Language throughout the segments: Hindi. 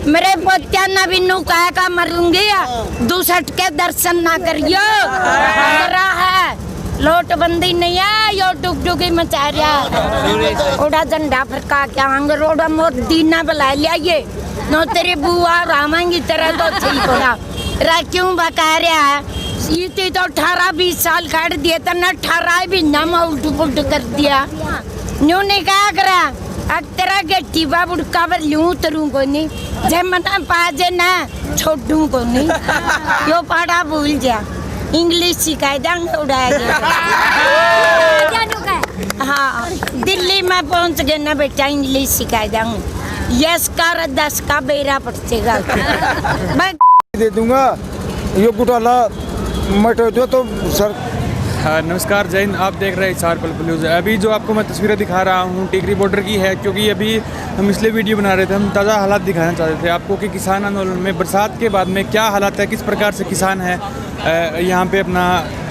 मेरे पोत्या नवीनू कह का मरूंगी दूसट के दर्शन ना करियो है लोटबंदी नहीं है यो टुकटुकी मचा रहा ओड़ा झंडा फरका के आंग रोड़ा मोर दीना बुला लिया ये नो तेरी बुआ रामांगी तरह तो ठीक होगा रा क्यों बका रहा है इतनी तो 18-20 साल काट दिए तो न 18 भी नम उल्ट पुल्ट कर दिया न्यू ने क्या करा अब तेरा गट्टी बाबू काबर लूं तरू को नहीं जे मना पाजे ना छोड़ू को नहीं यो पाड़ा भूल जा इंग्लिश सिखाए देंगे उड़ाएंगे हाँ दिल्ली में पहुंच गए ना बेटा इंग्लिश सिखाए देंगे यस का 10 का बेरा पड़ेगा मैं दे दूंगा यो घोटाला मटो दो तो सर। नमस्कार जय हिंद, आप देख रहे हैं हिसार पल न्यूज़। अभी जो आपको मैं तस्वीरें दिखा रहा हूँ टिकरी बॉर्डर की है, क्योंकि अभी हम इसलिए वीडियो बना रहे थे, हम ताज़ा हालात दिखाना चाहते थे आपको कि किसान आंदोलन में बरसात के बाद में क्या हालात है, किस प्रकार से किसान है यहाँ पे अपना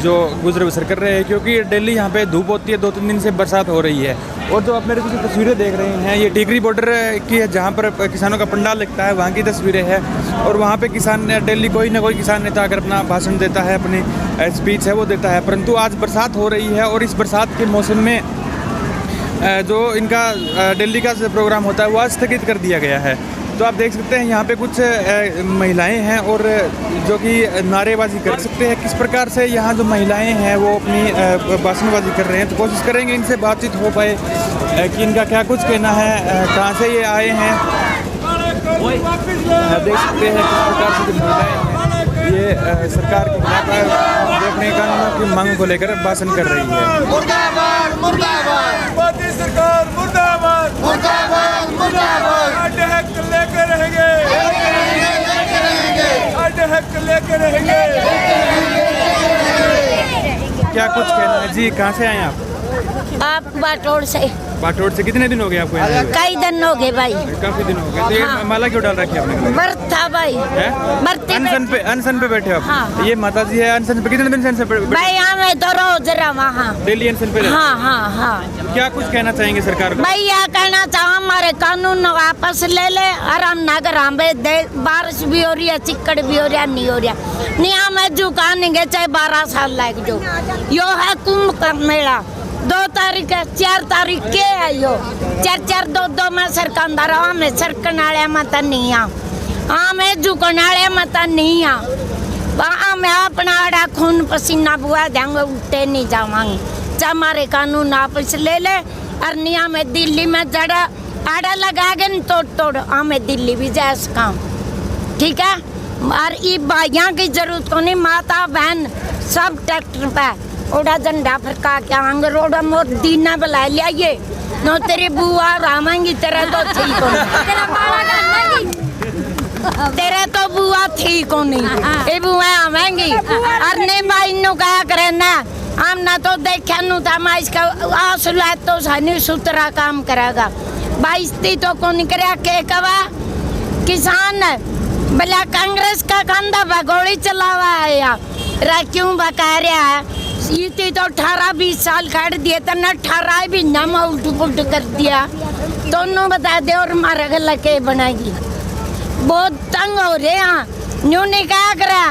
जो गुजर बसर कर रहे हैं, क्योंकि डेली यहाँ पे धूप होती है, 2-3 दिन से बरसात हो रही है। और जो आप मेरे को तस्वीरें देख रहे हैं ये टिकरी बॉर्डर की है, जहाँ पर किसानों का पंडाल लगता है, वहाँ की तस्वीरें हैं। और वहाँ पे किसान डेली कोई ना कोई किसान नेता आकर अपना भाषण देता है, अपनी स्पीच है वो देता है। परंतु आज बरसात हो रही है और इस बरसात के मौसम में जो इनका दिल्ली का प्रोग्राम होता है वो आज स्थगित कर दिया गया है। तो आप देख सकते हैं यहाँ पे कुछ महिलाएं हैं और जो कि नारेबाजी कर सकते हैं। किस प्रकार से यहाँ जो महिलाएं हैं वो अपनी भाषणबाजी कर रहे हैं, तो कोशिश करेंगे इनसे बातचीत हो पाए कि इनका क्या कुछ कहना है, कहाँ से ये आए हैं। देख सकते हैं किस प्रकार से जो महिलाएं हैं ये सरकार के खिलाफ देखने कानूनों की मांग को लेकर भाषण कर रही है। मुर्दाबाद मुर्दाबाद मोदी सरकार मुर्दाबाद मुर्दाबाद मुर्दाबाद हक लेकर रहेंगे हक लेकर रहेंगे। क्या कुछ कहना है जी? कहाँ से आए आप बाटोड़ से। बाटोड़ से कितने दिन हो गए आपको यहाँ? कई दिन हो गए भाई, काफी दिन हो गए। तो ये माला क्यों डाल रखी है आपने? व्रत था भाई, अनशन पे बैठे हो आप? हाँ। ये माता जी है अनशन पे, कितने दिन से अनशन पे भाई यहाँ में तो रोज रहा हाँ डेली अनशन पे? हाँ हाँ हाँ। क्या कुछ कहना चाहेंगे सरकार को? भाई यह कहना चाहूँ हमारे कानून वापस ले ले और हम नगर बारिश भी हो रही है, चिक्कड़ भी हो रहा है, नहीं हो रहा नहीं हमें झुकाएंगे चाहे 12 साल लायक जो यो है कुंभ का मेला 2 तारीख 4 तारीख के है यो 4 2 में सरकंदर में सरकनाले मत नहीं हमें झुकनाले मत नहीं हमें अपना आड़ा खून पसीना बुआ देंगे, उठते नहीं जावांगे चाहे हमारे कानून वापस ले ले। और नहीं हमें दिल्ली में जड़ा आड़ा लगा गए तोड़ हमें दिल्ली भी जा सका, ठीक है। और ये भाइयों की जरूरत को नहीं, माता बहन सब ट्रैक्टर पे ओड़ा झंडा फरका के आंग रोड़ा मोर दीना बुला लिया ये नो तेरी बुआ रामांगी तरह तो ठीक हो तेरे तो बुआ ठीक हो नहीं ये बुआ आवेंगी। और नहीं भाई नु क्या करे ना हम ना तो देखा नु था मैं इसका आसुला तो सनी सुतरा काम करेगा बाईस्ती तो को नहीं करे के कवा किसान भला कांग्रेस का कंधा भगोड़ी चलावा है या क्यों बका रहा है इतनी तो 18-20 साल काट दिए तो न 18 भी नम उल्ट पुल्ट कर दिया। दोनों बता दे और हमारा गला के बनाएगी बहुत तंग हो रहे हैं। न्यू ने क्या करा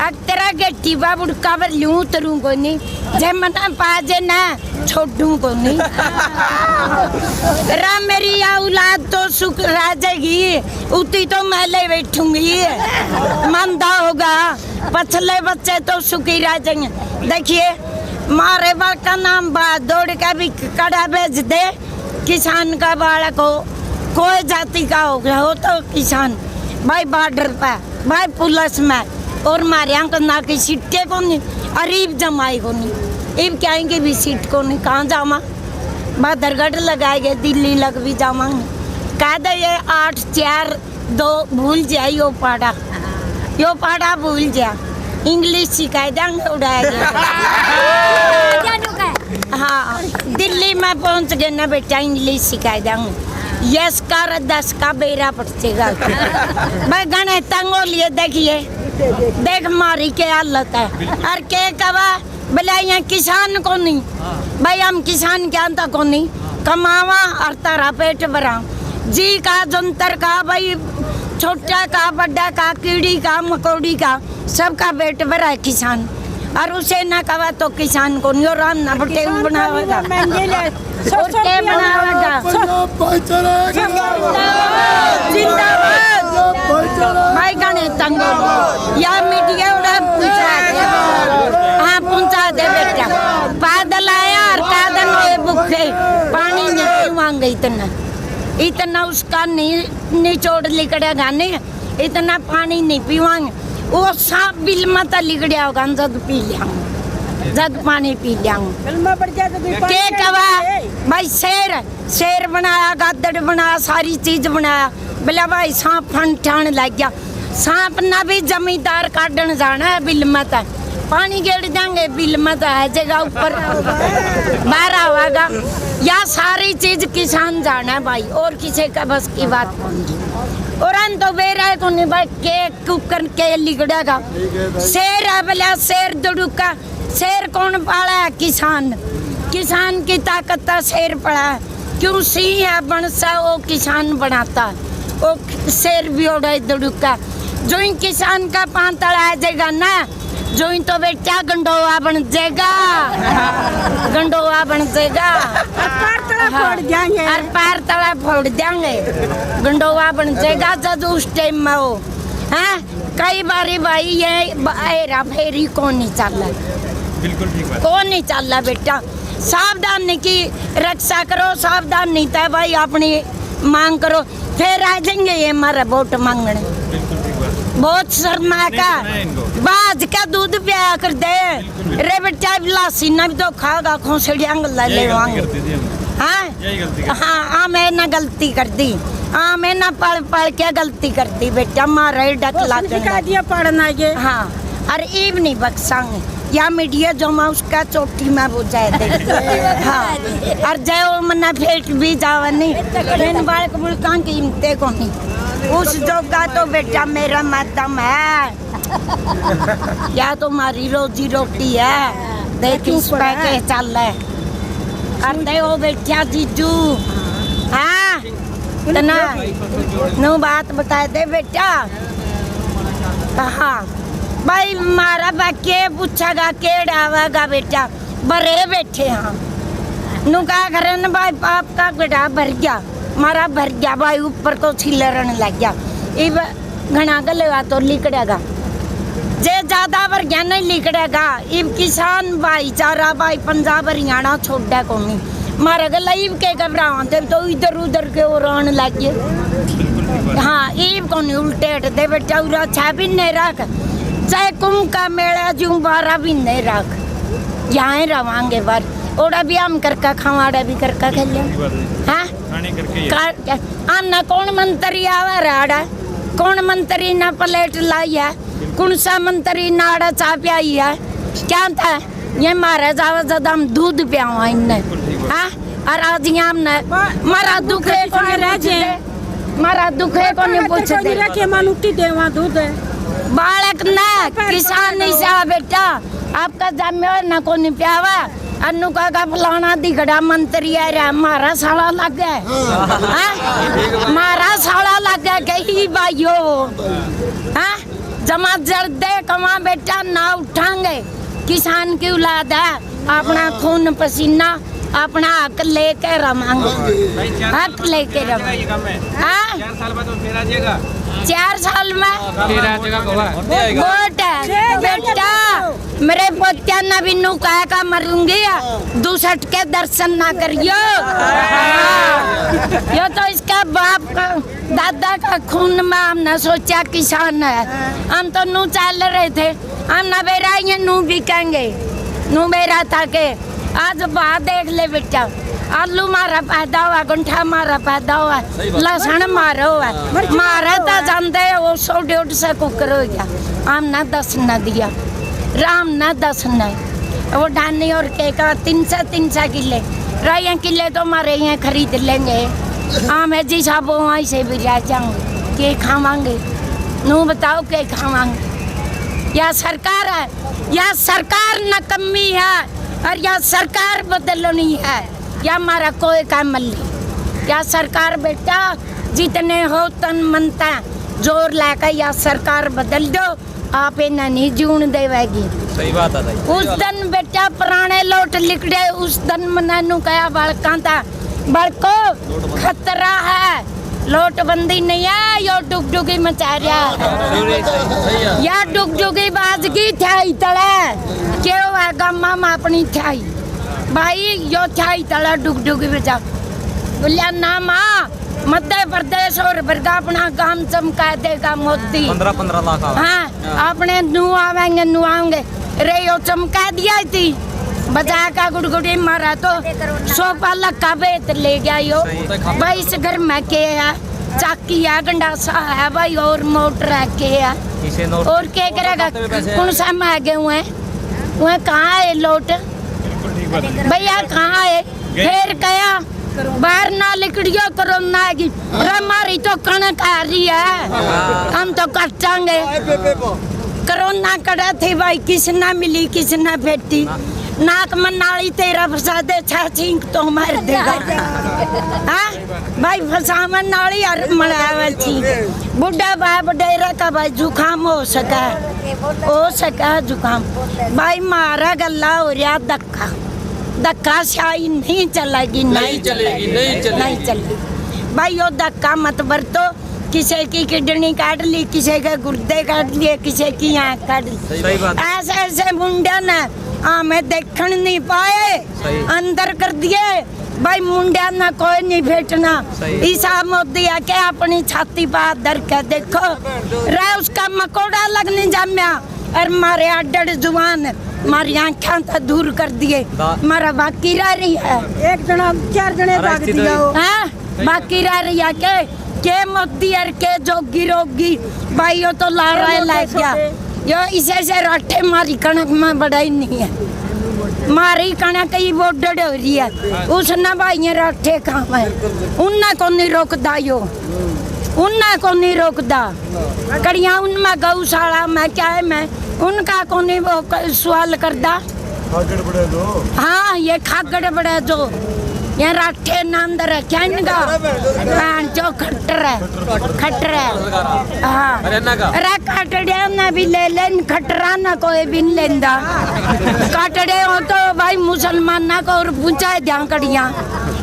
अब तेरा गट्टी बाबू काबर लूं तरू को नहीं जे मना पाजे ना छोड़ू को नहीं रा मेरी औलाद तो सुख रह जाएगी उतनी तो मैं ले बैठूंगी मंदा होगा पछले बच्चे तो सुखी रह जाएंगे। देखिए मारे बाल का नाम दौड़ का भी कड़ा बेच दे किसान का बालक हो कोई जाति का हो गया हो तो किसान भाई बॉर्डर पे भाई पुलिस में और मारे यहाँ ना की सीटे को नहीं अरीब जमाई को नहीं इब क्या भी सीट को नहीं कहाँ जावा बदरगढ़ लगाएंगे दिल्ली लग भी जावांगे कह दे ये 8-4-2 भूल जाए यो पाड़ा भूल जा इंग्लिश सिखाए देंगे उड़ाएंगे। हाँ दिल्ली में पहुंच गए ना बेटा इंग्लिश सिखाए देंगे यस का 10 का बेरा पड़ेगा भाई गणे तंग हो लिए देखिए देख मारी के हालत है और के कवा भला यहाँ किसान को नहीं भाई हम किसान क्या था को नहीं कमावा और तारा पेट भरा जी का जंतर का भाई छोटा का बड़ा का कीड़ी का मकोड़ी का सबका पेट भरा है किसान और उसे ना कहा तो किसान को नहीं और राम ना बटे बनावेगा और के बनावेगा जिंदाबाद भाई गाने तंगो या मीडिया उड़ा पूछा हाँ पूछा दे बेटा बादल आया और कादन हुए भूखे पानी नहीं पीवांगे इतना उसका निचोड़ लिकड़ेगा नहीं इतना पानी नहीं पीवांगे वो सांप बिल मत लिकड़िया होगा जब पी लिया जब पानी पी लिया के कवा भाई शेर बनाया गादड़ बनाया सारी चीज बनाया बोला भाई सांप फन ठान लग गया सांप ना भी जमींदार काटन जाना है बिल मत पानी गिर जाएंगे बिल मत है जगह ऊपर बाहर आवेगा या सारी चीज किसान जाना है भाई और किसी का बस की बात नहीं और तो बेरा है कोनी भाई के कुकर के लिगड़ेगा शेर है बोला शेर दुड़ुका शेर कौन पाला है किसान की ताकत का शेर पड़ा है क्यों सिंह है बनसा वो किसान बनाता वो शेर भी उड़ा दुड़ुका जो इन किसान का पांतड़ा आ जाएगा ना जो इन तो बेटा गंडोवा बन जाएगा पैर तला फोड़ देंगे गंडोवा बन जाएगा जब उस टाइम में वो हैं कई बारी भाई ये हेरा फेरी कौन नहीं चल रहा बिल्कुल ठीक बात कौन नहीं चल रहा बेटा सावधानी की रक्षा करो सावधानी था भाई अपनी मांग करो फिर आ जाएंगे ये हमारा वोट मांगने बहुत शर्मा का बाज का दूध पिया कर दे रे बेटा लासी ना भी तो खागा खोसड़ियां गल्ला ले हाँ मैंने गलती कर दी हाँ मैंने पढ़ के गलती कर दी बेटा मारा डक लगा पढ़ना ये हाँ अरे इव नहीं बक्सांगे या मीडिया जो मैं उसका चोटी में बुझाए दे हाँ और जय मना फेट भी जावा नहीं बाल कबूल की हिम्मते को नहीं उस जोगा तो बेटा मेरा मातम है या तो हमारी रोजी रोटी है देख इस पे के चल रहा है अरे वो बेटा जीजू हाँ तना नो बात बता दे बेटा हाँ भाई मारा बाके पूछागा के डावागा बेटा बरे बैठे हाँ नु का करन भाई पाप का गड्ढा भर गया मारा भर गया भाई ऊपर को छिलरन लग गया इब घना गलेगा तो लिकड़ेगा जे ज्यादा भर गया नहीं लिकड़ेगा इब किसान भाईचारा भाई पंजाब हरियाणा छोड़ा को नहीं मारा गला इब के घबराते तो इधर उधर के और आने लग गए हाँ इब को नहीं उल्टे दे बेटा उरा छा भी नहीं रख चाहे कुंभ का मेला जूं 12 भी नहीं रख यहाँ रवांगे बार ओड़ा भी हम करका खवाड़ा भी करका खेल हाँ आना कौन मंत्री आवा राड़ा कौन मंत्री ना प्लेट लाई है कौन सा मंत्री नाड़ा चा पियाई है क्या था ये मारे जावा जब हम दूध पियावा इन्ने हाँ और आज यहाँ हमने मारा दुखे को नहीं रहे मारा दुखे को नहीं पूछते रखे मानुटी देवा दूध बालक ना किसान नहीं सा बेटा आपका जामे ना को नहीं प्यावा अन्नू का फलाना दिखड़ा मंत्री आ रहा मारा साला लग गया मारा साला लग गया कहीं भाइयों हाँ जमा जड़ दे कमा बेटा ना उठाएंगे किसान की औलाद है अपना खून पसीना अपना हक लेके रमांगे हक लेके रमांगे हाँ 4 साल बाद तो फिर आ जाएगा 4 साल में वोट है बेटा मेरे पोत्या ना बिन्नू कहे का मरूंगी 62 के दर्शन ना करियो यो तो इसका बाप का दादा का खून में हमने सोचा किसान है हम तो नू चल रहे थे हम ना बेरा ये नू बिकेंगे नू बेरा था के आज बात देख ले बेटा आलू मारा पैदा हुआ गुंठा मारा पैदा हुआ लहसुन मारा हुआ मारा तो जानते वो 100-150 कुकर हो गया हम ना 10 न दिया राम ना 10 न वो ढानी और के का 300 किले रही किले तो हमारे यहाँ खरीद लेंगे हम जी साहब वहीं से भी रह जाएंगे के खावांगे नू बताओ के खावांगे या सरकार नकम्मी है और या सरकार बदलनी है या हमारा कोई काम नहीं या सरकार बेटा जितने हो तन मनता जोर लाकर या सरकार बदल दो, आप इन्हें नहीं जीवन देवेगी। सही बात है उस दिन बेटा पुराने लोट लिखड़े, उस दिन मनानू कहा बड़का था बड़को खतरा है, लोटबंदी नहीं है, यो डुगडुगी मचा रहा है, या डुगडुगी बाजगी थाई तले क्यों है गामा में अपनी थाई भाई, यो थाई तला डुगडुगी बचा बोलिया ना माँ, मध्य प्रदेश और वर्गा अपना काम चमका देगा मोदी, 15-15 लाख हाँ अपने नु आवेंगे रे यो चमका दिया थी, बचा का गुड़गुड़ी मारा तो सोफा लक्का बेत ले गया यो भाई, इस घर में के है चाकी है, गंडासा है भाई, और मोटर है के है, और क्या करेगा, कौन सा महंगे हुए वह कहाँ है लोट भैया, कहाँ है फिर कया बाहर ना लिखड़ियो कोरोना की, हमारी तो कणक आ रही है, हम तो कटांगे, कोरोना कड़ा थे भाई, किसना मिली किसना भेटी, नाक में नाली तेरा फंसा दे, छह छींक तो मार देगा, हाँ भाई फंसा में नाली और मरावा छींक, बुढ़ा भाई बडेरा का भाई जुकाम हो सका जुकाम भाई, मारा गला हो रहा धक्का शाही नहीं चलेगी, नहीं चलेगी भाई, यो धक्का मत बरतो, किसी की किडनी काट ली, किसी के गुर्दे काट लिए, किसी की आँख काट ली, ऐसे ऐसे मुंडे ने हमें देखने नहीं पाए, अंदर कर दिए भाई, मुंडा ना कोई नहीं भेटना, ईसा मोदी आके अपनी छाती पर धर के देखो रे, उसका मकोड़ा लगने जाम्या, और मारे अड्डड़ जुबान मारी आँखें तो दूर कर दिए, मारा बाकी रह रही है, एक जना 4 जने भाग दिया, हाँ बाकी रह रही है के मोदी और के जोगी रोगी भाई, यो तो लारा लग गया, यो इसे से राठे मारी कणक में बढ़ाई नहीं है, मारी कणक ही वो डड़ हो रही है, उसने भाई राठे काम है, उन्ना को नहीं रोकदा यो, उन्ना को नहीं रोकदा, कड़िया उनमें गौशाला में क्या है मैं उनका को नहीं वो सवाल करदा, हाँ ये खागड़ बड़े जो ये राठे नांदर है क्या इनका, जो खट्टर है, हाँ अरे काटड़े ने भी ले लेन, खटरा ना कोई भी नहीं लेंदा, काटड़े हो तो भाई मुसलमान ना को और पूछा ध्यान कड़िया,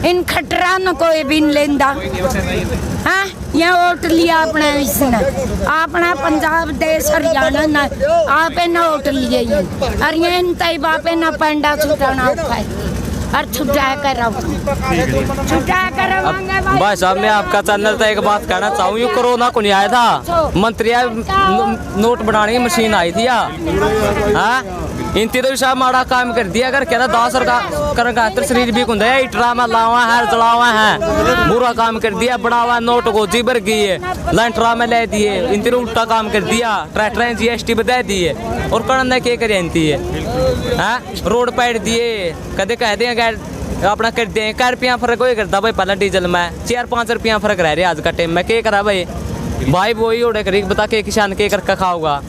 इन खटरा न कोई भी नहीं लेंदा, हाँ ये वोट लिया अपने इसने, अपना पंजाब देश हरियाणा ना आपे न वोट लिए, और ये इन तय बापे न पंडा छुटाना उठाए, और छुटा कर भाई साहब, मैं आपका चैनल तो एक बात कहना चाहूँ, ये कोरोना को नहीं आया था, मंत्री नोट बनाने की मशीन आई थी, हाँ इनती तो साहब माड़ा काम कर दिया, अगर कहना 10 कर शरीर भी कुंदा है, इटरा में लावा है जलावा है, बुरा काम कर दिया, बढ़ावा नोट गोजी भर गई है, लंटरा में ले दिए, इनती उल्टा काम कर दिया, ट्रैक्टर GST बता दिए, और करण क्या करे इनती है, हाँ रोड पैड दिए, कदे कह दें अपना कर दें, क्या रुपया फर्क हो करता भाई, पहले डीजल में 4-5 रुपया फर्क रह रहा आज का टाइम में, क्या करा भाई वही ओडे करी बता के किसान के करके खाओगा,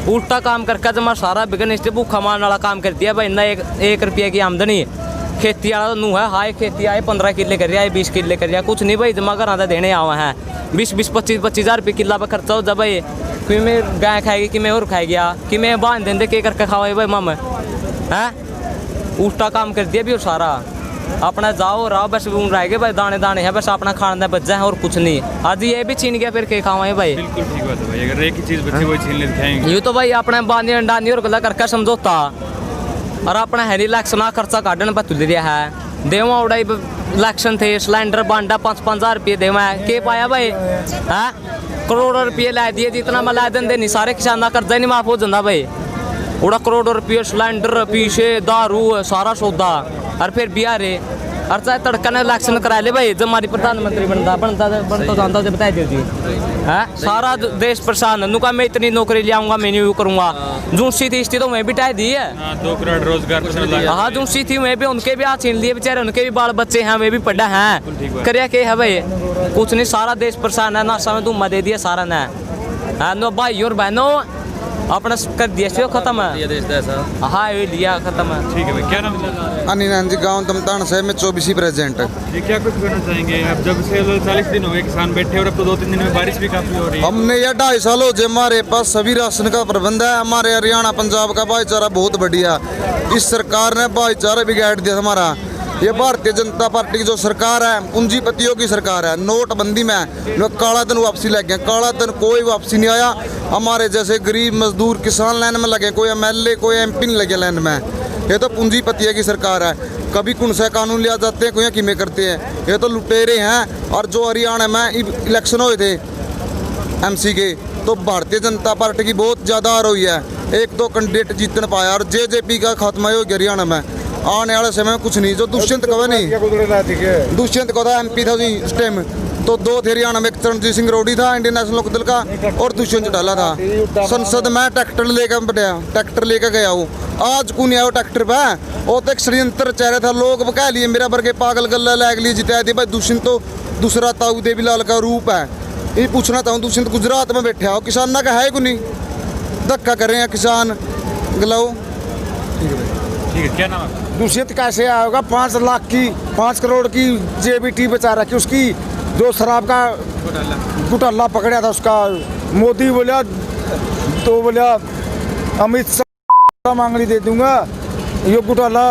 उल्टा काम करके जमा सारा बिगन भूखा मारने वाला काम कर दिया भाई, ना 1 रुपये की आमदनी, खेती वाला नू है, हाई खेती आए 15 किले कर रहा है, 20 किले कर रहा है, कुछ नहीं भाई जमा कर देने आवा है, 20-25 हज़ार रुपये किला पर खर्चा हो जब भाई, कि मैं गाय खाएगी कि मैं और खाएगी, कि मैं बांध देंगे के करके खाओ भाई मामा, हैं उल्टा काम कर दिया भी और सारा, अपना जाओ रहो बस रह गए भाई, दाने दाने है बस, अपना खाना बच्चा है और कुछ नहीं, आज ये भी छीन गया फिर के खावा भाई, बिल्कुल ठीक बात है भाई, अगर एक ही चीज़ बच्चे वो छीन ले खाएंगे, यूँ तो भाई अपने बांधी डानी और गला करके समझौता, और अपना हेरी इलेक्शन खर्चा काटने पर तुल रहा है, देवा उड़ाई इलेक्शन थे, सिलेंडर बांटा 5-5 हज़ार रुपये देवा है, के पाया भाई, है करोड़ों रुपये ला दिए, जितना मैं ला दें नहीं, सारे किसान का कर्जा नहीं माफ हो जाता भाई, उड़ा करोड़ों रुपये सिलेंडर पीछे दारू सारा सौदा, और फिर बिहार और चाहे तड़का ने इलेक्शन करा ले भाई, जब हमारी प्रधानमंत्री बनता जानता तो बता देती है, सारा देश परेशान है, नुका मैं इतनी नौकरी ले आऊँगा, मैं नहीं करूँगा, जूसी थी तो मैं भी टाई दी है, 2 करोड़ रोजगार, हाँ जूसी थी मैं भी, उनके भी हाथ छीन लिए बेचारे, उनके भी बाल बच्चे हैं, मैं भी पढ़ा है, करिया के है भाई, कुछ नहीं, सारा देश परेशान है, नाशा में धुम्मा दे दिया सारा ने, नो भाई और बहनों अपना कर दिया इसलिए खत्म है। हाँ ये लिया खत्म है। ठीक है भाई, क्या नाम है? अनिल जी, गाँव दमतान से मैं 24 प्रेजेंट। ये क्या कुछ कहना चाहेंगे? अब जब से 40 दिन हो गए किसान बैठे और अब तो 2-3 दिन में बारिश भी काफ़ी हो रही है। हमने यह 2.5 साल हो गए, हमारे पास सभी राशन का प्रबंध है। हमारे हरियाणा पंजाब का भाईचारा बहुत बढ़िया। इस सरकार ने भाईचारा बिगाड़ दिया हमारा। ये भारतीय जनता पार्टी की जो सरकार है, पूंजीपतियों की सरकार है। नोटबंदी में लोग काला धन वापसी लग गए, काला धन कोई वापसी नहीं आया। हमारे जैसे गरीब मजदूर किसान लाइन में लगे, कोई MLA कोई MP नहीं लगे लाइन में। ये तो पूंजीपतियों की सरकार है। कभी कौन सा कानून लिया जाते हैं, कोई किमें करते हैं। ये तो लुटेरे हैं। और जो हरियाणा में इलेक्शन हुए थे MC के, तो भारतीय जनता पार्टी की बहुत ज़्यादा हार हुई है। 1-2 कैंडिडेट जीत न पाया और JJP का खात्मा हो गया हरियाणा में। आने वाले समय में कुछ नहीं। जो दुष्यंत कवा नहीं, दुष्यंत का था MP था उस टाइम, तो 2 थे हरियाणा में। एक चरणजीत सिंह रोडी था इंडियन नेशनल लोकदल का, और दुष्यंत चौटाला था। संसद में ट्रैक्टर लेकर बैठा, ट्रैक्टर लेकर गया वो। आज कौन आया वो ट्रैक्टर पे? वो तो एक षडयंत्र चेहरा था। लोग बका लिए मेरा वर्ग पागल गल्ला लैग लिए जिताया थे भाई। दुष्यंत तो दूसरा ताऊ देवीलाल का रूप है। ये पूछना चाहूँ, दुष्यंत गुजरात में बैठा हो, किसान का है को नहीं? धक्का कर रहे हैं किसान गलाओ। ठीक है, क्या नाम है? दुष्यंत कैसे आएगा? 5 लाख की 5 करोड़ की JBT बचा रखी उसकी। जो शराब का घोटाला पकड़ा था उसका, मोदी बोला तो बोला अमित शाह मांगनी दे दूंगा, ये घोटाला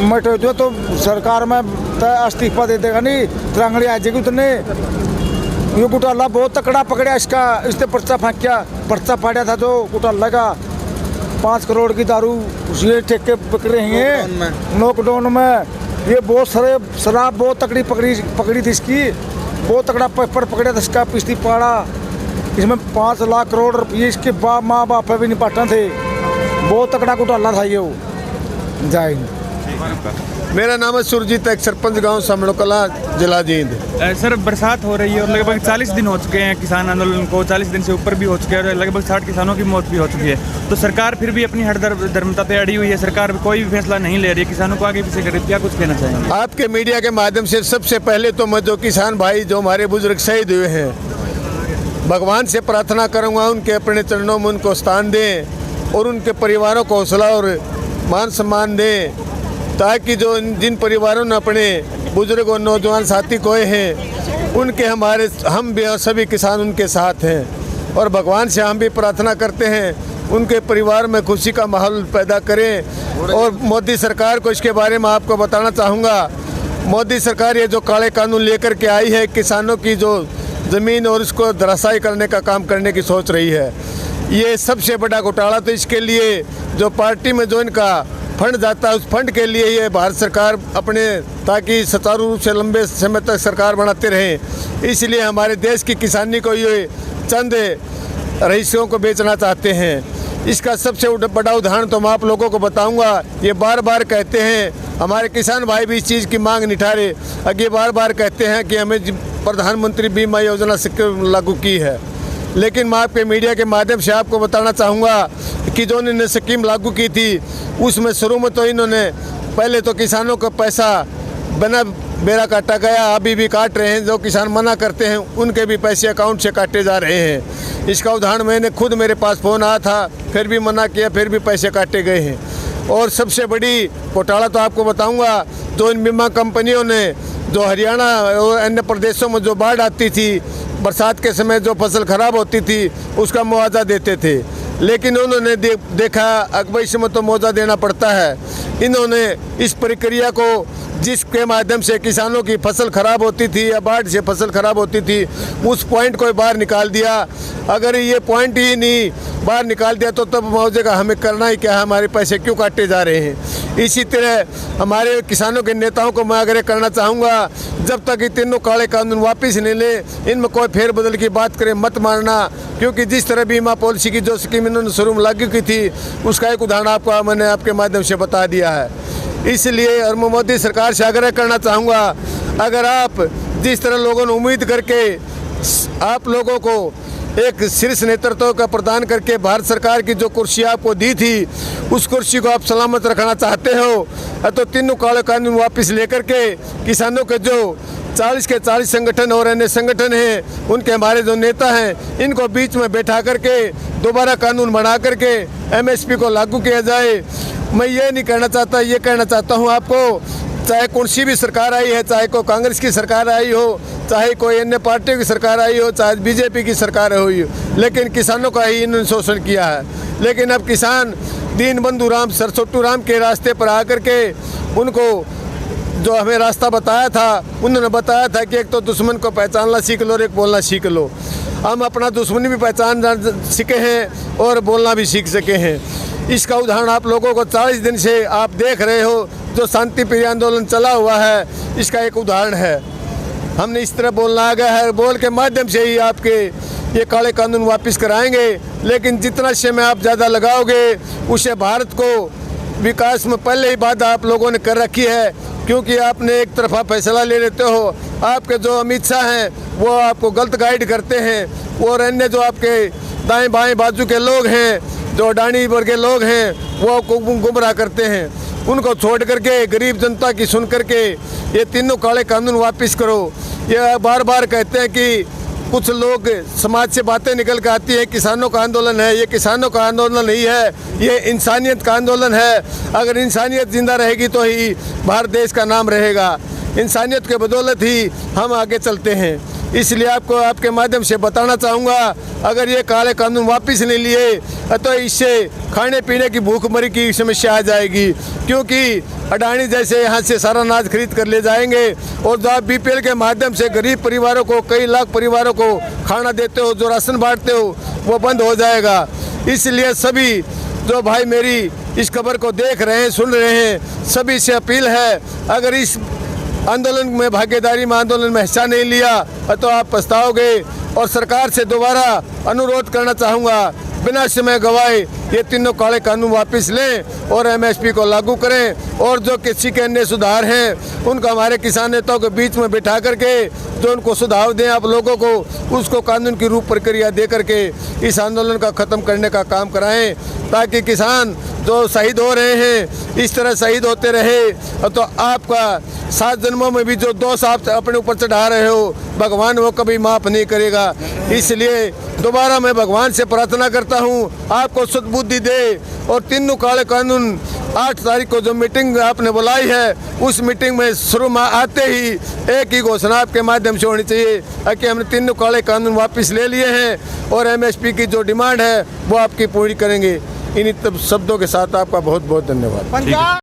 मटो दो तो सरकार में इस्तीफा दे देगा। नहीं तिरंगड़ी आ जाएगी उतने। ये घोटाला बहुत तकड़ा पकड़ा इसका, इसने पर्चा फेंकिया, पर्चा फाड़ा था जो घोटाला का। 5 करोड़ की दारू ये ठेके बिक रही हैं लॉकडाउन में। ये बहुत सारे शराब बहुत तकड़ी पकड़ी थी इसकी, बहुत तगड़ा पेपर पकड़ा था इसका, पिछली पाड़ा। इसमें 5 लाख करोड़ रुपये इसके माँ बाप भी नहीं पाटा थे। बहुत तगड़ा घोटाला था ये वो। जय हिंद। मेरा नाम है सुरजीत, एक सरपंच गांव समड़ो कला, जिला जींद। सर, बरसात हो रही है और लगभग 40 दिन हो चुके हैं किसान आंदोलन को, 40 दिन से ऊपर भी हो चुके हैं और लगभग 60 किसानों की मौत भी हो चुकी है। तो सरकार फिर भी अपनी हठधर्मिता पे अड़ी हुई है। सरकार कोई भी फैसला नहीं ले रही है, किसानों को आगे पीछे कर रही है। क्या कुछ कहना चाहेंगे? आपके मीडिया के माध्यम से सबसे पहले तो मैं जो किसान भाई जो हमारे बुजुर्ग शहीद हुए हैं, भगवान से प्रार्थना करूँगा उनके अपने चरणों में उनको स्थान दें और उनके परिवारों को हौसला और मान सम्मान दें, ताकि जो जिन परिवारों ने अपने बुजुर्ग और नौजवान साथी खोए हैं उनके हम भी और सभी किसान उनके साथ हैं। और भगवान से हम भी प्रार्थना करते हैं उनके परिवार में खुशी का माहौल पैदा करें। और मोदी सरकार को इसके बारे में आपको बताना चाहूँगा, मोदी सरकार ये जो काले कानून लेकर के आई है, किसानों की जो ज़मीन और उसको धराशायी करने का काम करने की सोच रही है, ये सबसे बड़ा घोटाला। तो इसके लिए जो पार्टी में जो इनका फंड जाता है, उस फंड के लिए ये भारत सरकार अपने, ताकि सुचारू रूप से लंबे समय तक सरकार बनाते रहें, इसलिए हमारे देश की किसानी को ये चंद रईसों को बेचना चाहते हैं। इसका सबसे बड़ा उदाहरण तो मैं आप लोगों को बताऊंगा। ये बार बार कहते हैं, हमारे किसान भाई भी इस चीज़ की मांग निठारे, आगे बार बार कहते हैं कि हमें प्रधानमंत्री बीमा योजना लागू की है, लेकिन मैं आपके मीडिया के माध्यम से आपको बताना चाहूँगा कि जो इन्होंने स्कीम लागू की थी उसमें शुरू में तो इन्होंने पहले तो किसानों का पैसा बिना बेरा काटा गया, अभी भी काट रहे हैं। जो किसान मना करते हैं उनके भी पैसे अकाउंट से काटे जा रहे हैं। इसका उदाहरण मैंने खुद, मेरे पास फ़ोन आया था, फिर भी मना किया, फिर भी पैसे काटे गए हैं। और सबसे बड़ी घोटाला तो आपको बताऊँगा, जो इन बीमा कंपनियों ने जो हरियाणा और अन्य प्रदेशों में जो बाढ़ आती थी, बरसात के समय जो फसल खराब होती थी उसका मुआवजा देते थे, लेकिन उन्होंने देखा अकबर इसमें तो मुआवजा देना पड़ता है। इन्होंने इस प्रक्रिया को, जिसके माध्यम से किसानों की फसल खराब होती थी या बाढ़ से फसल खराब होती थी, उस पॉइंट को बाहर निकाल दिया। अगर ये पॉइंट ही नहीं बाहर निकाल दिया तो तब मुआवजे का हमें करना ही क्या है, हमारे पैसे क्यों काटे जा रहे हैं। इसी तरह हमारे किसानों के नेताओं को मैं आग्रह करना चाहूँगा, जब तक ये तीनों काले कानून वापस नहीं ले, इनमें कोई फेरबदल की बात करें मत मारना, क्योंकि जिस तरह बीमा पॉलिसी की जो स्कीम इन्होंने शुरू में लागू की थी उसका एक उदाहरण आपको मैंने आपके माध्यम से बता दिया है। इसलिए और मैं मोदी सरकार से आग्रह करना चाहूँगा, अगर आप जिस तरह लोगों ने उम्मीद करके आप लोगों को एक शीर्ष नेतृत्व का प्रदान करके भारत सरकार की जो कुर्सी आपको दी थी, उस कुर्सी को आप सलामत रखना चाहते हो तो तीनों काले कानून वापस लेकर के किसानों के जो 40 के 40 संगठन और अन्य संगठन हैं, उनके हमारे जो नेता हैं, इनको बीच में बैठा करके दोबारा कानून बना करके एमएसपी को लागू किया जाए। मैं ये नहीं कहना चाहता, ये कहना चाहता हूँ आपको, चाहे कौन सी भी सरकार आई है, चाहे कोई कांग्रेस की सरकार आई हो, चाहे कोई अन्य पार्टियों की सरकार आई हो, चाहे बीजेपी की सरकार हुई हो, लेकिन किसानों का ही इन्होंने शोषण किया है। लेकिन अब किसान दीनबंधु राम सरस्वती राम के रास्ते पर आकर के उनको जो हमें रास्ता बताया था, उन्होंने बताया था कि एक तो दुश्मन को पहचानना सीख लो और एक बोलना सीख लो। हम अपना दुश्मन भी पहचान सीखे हैं और बोलना भी सीख सके हैं। इसका उदाहरण आप लोगों को 40 दिन से आप देख रहे हो, जो शांति प्रिय आंदोलन चला हुआ है, इसका एक उदाहरण है। हमने इस तरह बोलना आ गया है, बोल के माध्यम से ही आपके ये काले कानून वापस कराएंगे। लेकिन जितना समय आप ज़्यादा लगाओगे, उससे भारत को विकास में पहले ही बाधा आप लोगों ने कर रखी है, क्योंकि आपने एक तरफा फैसला ले लेते हो। आपके जो अमित शाह हैं वो आपको गलत गाइड करते हैं, और अन्य जो आपके दाएं बाएं बाजू के लोग हैं, जो अडानी वर्ग के लोग हैं, वो आपको गुमराह करते हैं। उनको छोड़ करके गरीब जनता की सुन करके ये तीनों काले कानून वापस करो। ये बार बार कहते हैं कि कुछ लोग समाज से बातें निकल कर आती है, किसानों का आंदोलन है। ये किसानों का आंदोलन नहीं है, ये इंसानियत का आंदोलन है। अगर इंसानियत जिंदा रहेगी तो ही भारत देश का नाम रहेगा। इंसानियत के बदौलत ही हम आगे चलते हैं। इसलिए आपको आपके माध्यम से बताना चाहूँगा, अगर ये काले कानून वापस नहीं लिए तो इससे खाने पीने की भूखमरी की समस्या आ जाएगी, क्योंकि अडानी जैसे यहाँ से सारा अनाज खरीद कर ले जाएंगे, और जो आप बीपीएल के माध्यम से गरीब परिवारों को, कई लाख परिवारों को खाना देते हो, जो राशन बांटते हो, वो बंद हो जाएगा। इसलिए सभी जो भाई मेरी इस खबर को देख रहे हैं, सुन रहे हैं, सभी से अपील है, अगर इस आंदोलन में भागीदारी में आंदोलन में हिस्सा नहीं लिया तो आप पछताओगे। और सरकार से दोबारा अनुरोध करना चाहूँगा, बिना समय गवाए ये तीनों काले कानून वापस लें और एमएसपी को लागू करें। और जो किसी के अन्य सुधार हैं, उनको हमारे किसान नेताओं के बीच में बिठा करके जो उनको सुझाव दें आप लोगों को, उसको कानून की रूप प्रक्रिया दे करके इस आंदोलन का ख़त्म करने का काम कराएं, ताकि किसान जो शहीद हो रहे हैं इस तरह शहीद होते रहे। तो आपका 7 जन्मों में भी जो दोष आप अपने ऊपर चढ़ा रहे हो, भगवान वो कभी माफ़ नहीं करेगा। इसलिए दोबारा मैं भगवान से प्रार्थना करता हूँ, आपको सद्बुद्धि दे। और तीनों काले कानून 8 तारीख को जो मीटिंग आपने बुलाई है, उस मीटिंग में शुरू में आते ही एक ही घोषणा आपके माध्यम से होनी चाहिए कि हमने तीनों काले कानून वापस ले लिए हैं और एमएसपी की जो डिमांड है वो आपकी पूरी करेंगे। इन्हीं शब्दों के साथ आपका बहुत बहुत धन्यवाद।